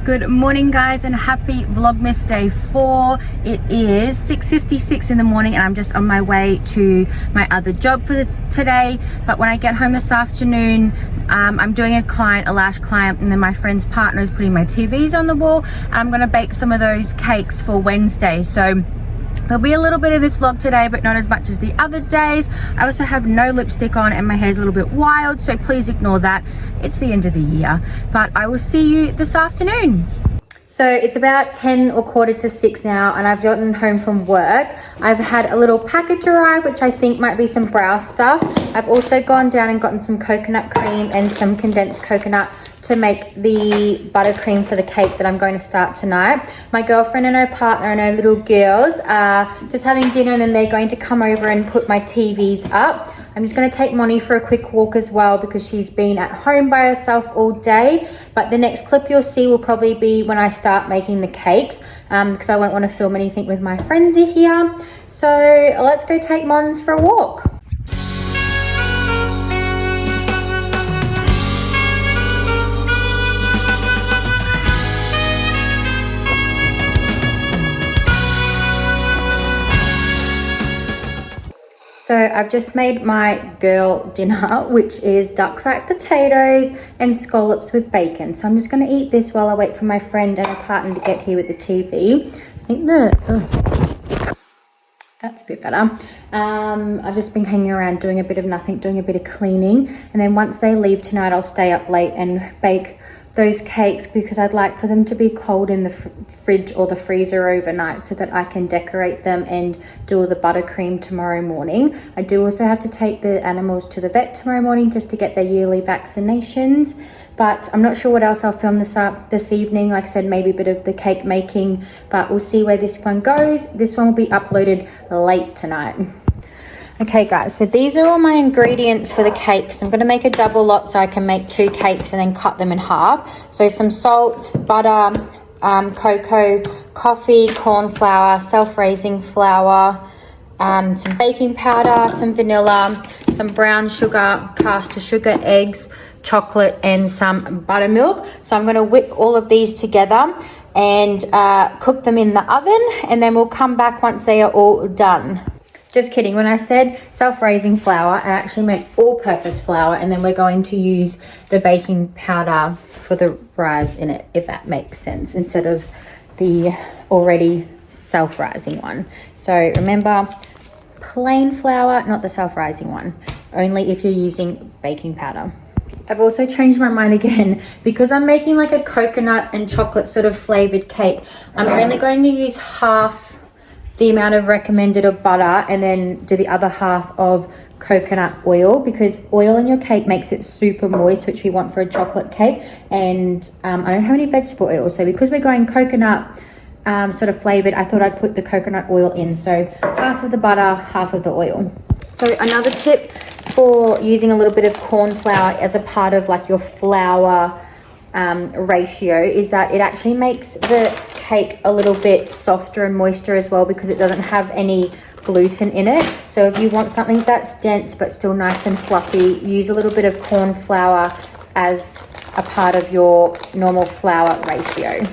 Good morning guys, and happy Vlogmas day 4. It is 6:56 in the morning and I'm just on my way to my other job for today. But when I get home this afternoon, I'm doing a lash client, and then my friend's partner is putting my TVs on the wall. I'm gonna bake some of those cakes for Wednesday. So there'll be a little bit of this vlog today, but not as much as the other days. I also have no lipstick on and my hair's a little bit wild, so please ignore that. It's the end of the year, but I will see you this afternoon. So it's about 10 or quarter to 6 now, and I've gotten home from work. I've had a little package arrive, which I think might be some brow stuff. I've also gone down and gotten some coconut cream and some condensed coconut to make the buttercream for the cake that I'm going to start tonight. My girlfriend and her partner and her little girls are just having dinner, and then they're going to come over and put my TVs up. I'm just going to take Moni for a quick walk as well because she's been at home by herself all day. But the next clip you'll see will probably be when I start making the cakes, because I won't want to film anything with my friends here. So let's go take Mons for a walk. So I've just made my girl dinner, which is duck fat potatoes and scallops with bacon. So I'm just going to eat this while I wait for my friend and her partner to get here with the TV. I think that's a bit better. I've just been hanging around doing a bit of nothing, doing a bit of cleaning. And then once they leave tonight, I'll stay up late and bake those cakes because I'd like for them to be cold in the fridge or the freezer overnight so that I can decorate them and do all the buttercream tomorrow morning. I do also have to take the animals to the vet tomorrow morning just to get their yearly vaccinations. But I'm not sure what else I'll film this evening. Like I said, maybe a bit of the cake making, but we'll see where this one goes. This one will be uploaded late tonight. Okay guys, so these are all my ingredients for the cakes. I'm going to make a double lot so I can make 2 cakes and then cut them in half. So some salt, butter, cocoa, coffee, corn flour, self-raising flour, some baking powder, some vanilla, some brown sugar, caster sugar, eggs, chocolate, and some buttermilk. So I'm going to whip all of these together and cook them in the oven, and then we'll come back once they are all done. Just kidding, when I said self-raising flour, I actually meant all-purpose flour, and then we're going to use the baking powder for the rise in it, if that makes sense, instead of the already self-rising one. So remember, plain flour, not the self-rising one, only if you're using baking powder. I've also changed my mind again because I'm making like a coconut and chocolate sort of flavored cake. I'm only going to use half the amount of recommended of butter and then do the other half of coconut oil, because oil in your cake makes it super moist, which we want for a chocolate cake. And I don't have any vegetable oil, so because we're going coconut sort of flavored, I thought I'd put the coconut oil in. So half of the butter, half of the oil. So another tip for using a little bit of corn flour as a part of like your flour ratio is that it actually makes the cake a little bit softer and moister as well, because it doesn't have any gluten in it. So if you want something that's dense but still nice and fluffy, use a little bit of corn flour as a part of your normal flour ratio.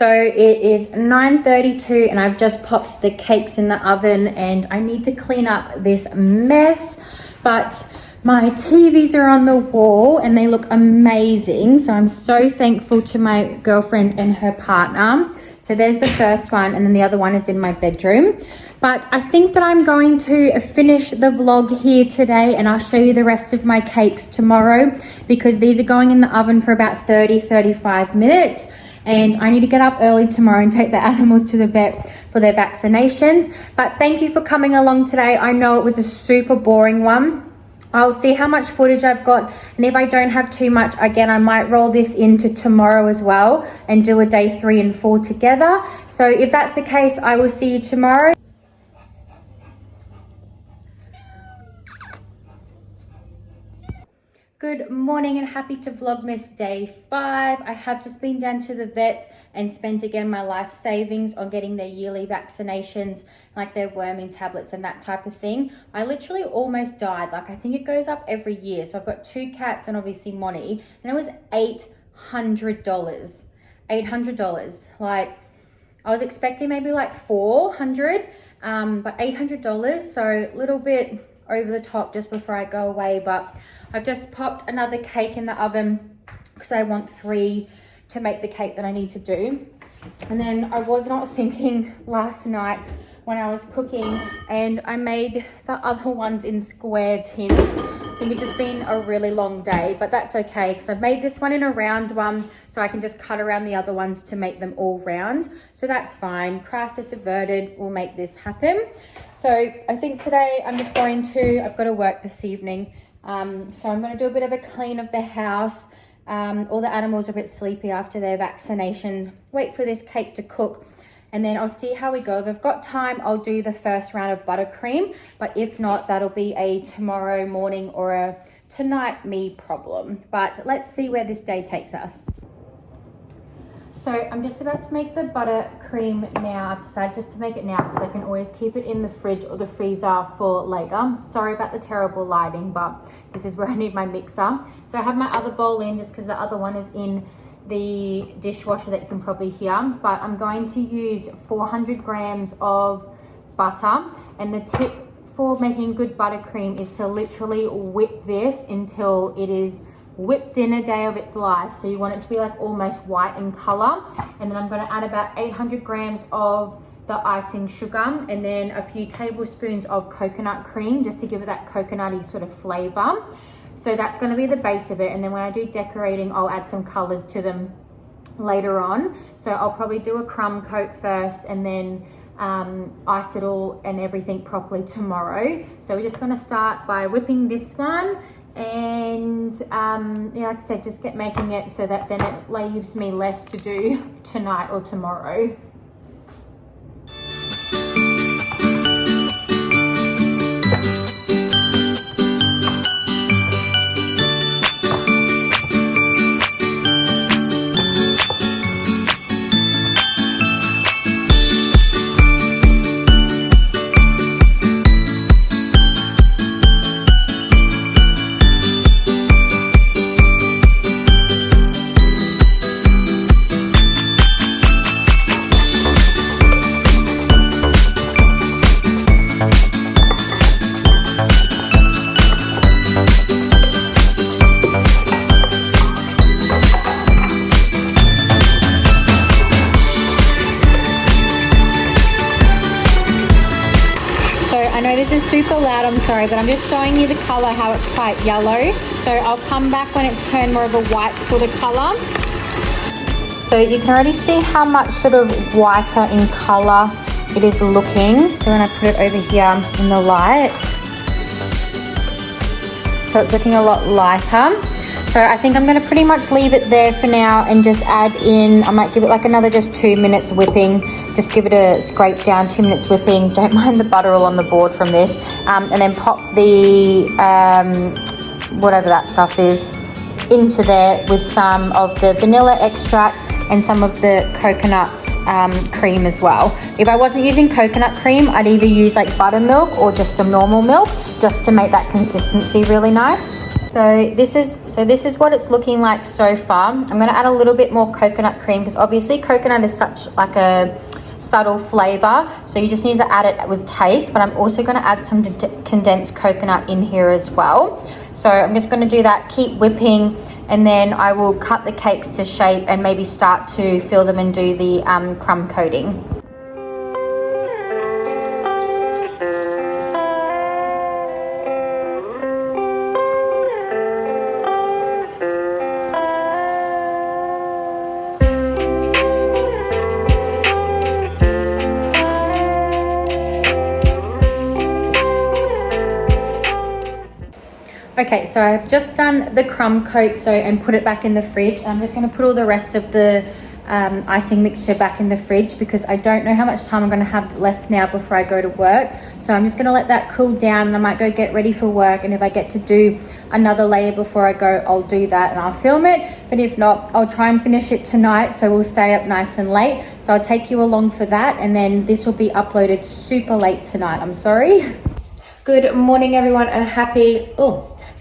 So it is 9:32 and I've just popped the cakes in the oven and I need to clean up this mess, but my TVs are on the wall and they look amazing. So I'm so thankful to my girlfriend and her partner. So there's the first one and then the other one is in my bedroom. But I think that I'm going to finish the vlog here today and I'll show you the rest of my cakes tomorrow because these are going in the oven for about 30-35 minutes. And I need to get up early tomorrow and take the animals to the vet for their vaccinations. But thank you for coming along today. I know it was a super boring one. I'll see how much footage I've got, and if I don't have too much, again, I might roll this into tomorrow as well and do a day 3 and 4 together. So if that's the case, I will see you tomorrow. Good morning and happy to Vlogmas day 5. I have just been down to the vets and spent again my life savings on getting their yearly vaccinations, like their worming tablets and that type of thing. I literally almost died. Like I think it goes up every year. So I've got 2 cats and obviously Monty, and it was $800. $800. Like I was expecting maybe like $400, but $800. So a little bit over the top just before I go away, but I've just popped another cake in the oven because I want 3 to make the cake that I need to do. And then I was not thinking last night when I was cooking and I made the other ones in square tins. I think it's just been a really long day, but that's okay because I've made this one in a round one so I can just cut around the other ones to make them all round. So that's fine. Crisis averted. We'll make this happen. So I think today I'm just going to, I've got to work this evening. So I'm going to do a bit of a clean of the house. All the animals are a bit sleepy after their vaccinations. Wait for this cake to cook and then I'll see how we go. If I've got time, I'll do the first round of buttercream, but if not, that'll be a tomorrow morning or a tonight me problem. But let's see where this day takes us. So I'm just about to make the buttercream now. I've decided just to make it now because I can always keep it in the fridge or the freezer for later. Sorry about the terrible lighting, but this is where I need my mixer. So I have my other bowl in just because the other one is in the dishwasher that you can probably hear. But I'm going to use 400 grams of butter. And the tip for making good buttercream is to literally whip this until it is whipped in a day of its life. So you want it to be like almost white in color. And then I'm going to add about 800 grams of the icing sugar and then a few tablespoons of coconut cream just to give it that coconutty sort of flavor. So that's going to be the base of it. And then when I do decorating, I'll add some colors to them later on. So I'll probably do a crumb coat first and then ice it all and everything properly tomorrow. So we're just going to start by whipping this one. And yeah, like I said, just get making it so that then it leaves me less to do tonight or tomorrow. This is super loud, I'm sorry, but I'm just showing you the color, how it's quite yellow. So I'll come back when it's turned more of a white sort of color. So you can already see how much sort of whiter in color it is looking. So when I put it over here in the light, so it's looking a lot lighter. So I think I'm going to pretty much leave it there for now and just add in, I might give it like another just 2 minutes whipping. Just give it a scrape down, 2 minutes whipping. Don't mind the butter all on the board from this. And then pop the, whatever that stuff is, into there with some of the vanilla extract and some of the coconut cream as well. If I wasn't using coconut cream, I'd either use like buttermilk or just some normal milk, just to make that consistency really nice. So this is what it's looking like so far. I'm going to add a little bit more coconut cream because obviously coconut is such like a subtle flavor, so you just need to add it with taste. But I'm also going to add some condensed coconut in here as well. So I'm just going to do that, keep whipping, and then I will cut the cakes to shape and maybe start to fill them and do the crumb coating. Okay, so I've just done the crumb coat and put it back in the fridge. I'm just going to put all the rest of the icing mixture back in the fridge because I don't know how much time I'm going to have left now before I go to work. So I'm just going to let that cool down, and I might go get ready for work, and if I get to do another layer before I go, I'll do that and I'll film it. But if not, I'll try and finish it tonight, so we'll stay up nice and late. So I'll take you along for that, and then this will be uploaded super late tonight. I'm sorry. Good morning everyone, and happy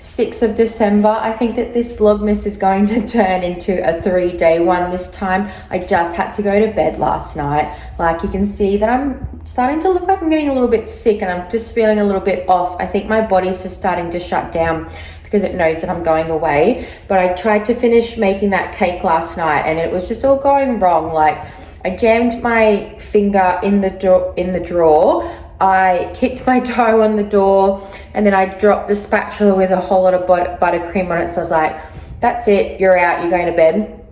6th of December. I think that this Vlogmas is going to turn into a 3-day one this time. I just had to go to bed last night. Like, you can see that I'm starting to look like I'm getting a little bit sick, and I'm just feeling a little bit off. I think my body's just starting to shut down because it knows that I'm going away. But I tried to finish making that cake last night, and it was just all going wrong. Like, I jammed my finger in the drawer. I kicked my toe on the door, and then I dropped the spatula with a whole lot of buttercream on it. So I was like, that's it, you're out, you're going to bed.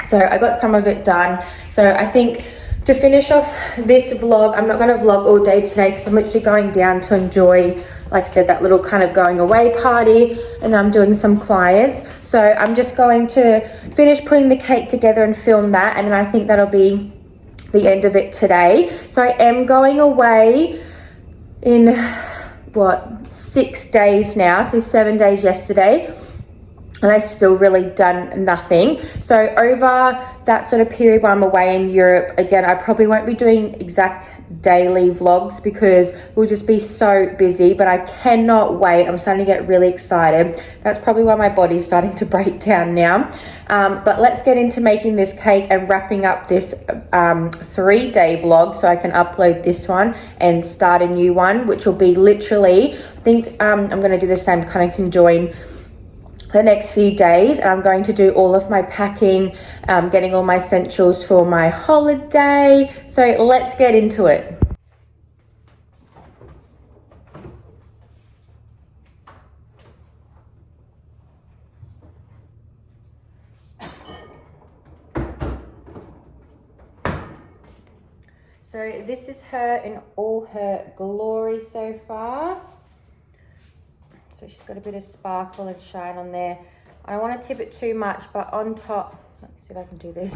So I got some of it done. So I think to finish off this vlog, I'm not going to vlog all day today because I'm literally going down to enjoy, like I said, that little kind of going away party, and I'm doing some clients. So I'm just going to finish putting the cake together and film that, and then I think that'll be the end of it today. So I am going away in 6 days now, so 7 days yesterday, and I've still really done nothing. So over that sort of period while I'm away in Europe, again, I probably won't be doing exact daily vlogs because we'll just be so busy, but I cannot wait. I'm starting to get really excited. That's probably why my body's starting to break down now. But let's get into making this cake and wrapping up this 3-day vlog so I can upload this one and start a new one, which will be literally, I think I'm going to do the same, kind of conjoin the next few days, and I'm going to do all of my packing, getting all my essentials for my holiday. So let's get into it. So this is her in all her glory so far. So she's got a bit of sparkle and shine on there. I don't want to tip it too much, but on top, let's see if I can do this.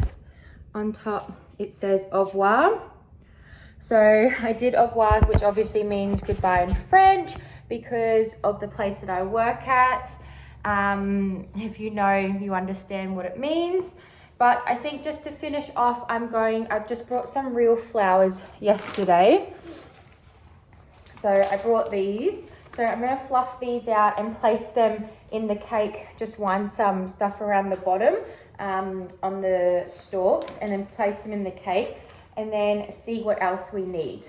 On top, it says au revoir. So I did au revoir, which obviously means goodbye in French because of the place that I work at. If you know, you understand what it means. But I think just to finish off, I've just brought some real flowers yesterday. So I brought these. So I'm going to fluff these out and place them in the cake. Just wind some stuff around the bottom on the stalks, and then place them in the cake, and then see what else we need.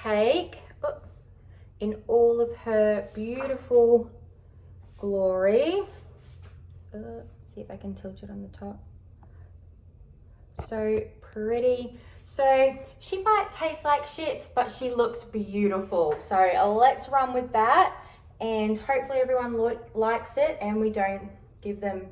cake in all of her beautiful glory. See if I can tilt it on the top. So pretty. So she might taste like shit, but she looks beautiful. So let's run with that, and hopefully everyone likes it and we don't give them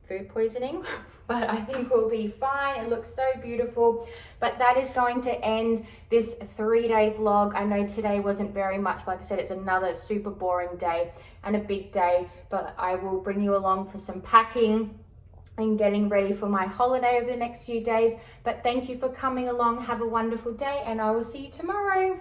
food poisoning. But I think we'll be fine. It looks so beautiful. But that is going to end this 3-day vlog. I know today wasn't very much. Like I said, it's another super boring day and a big day, but I will bring you along for some packing and getting ready for my holiday over the next few days. But thank you for coming along. Have a wonderful day, and I will see you tomorrow.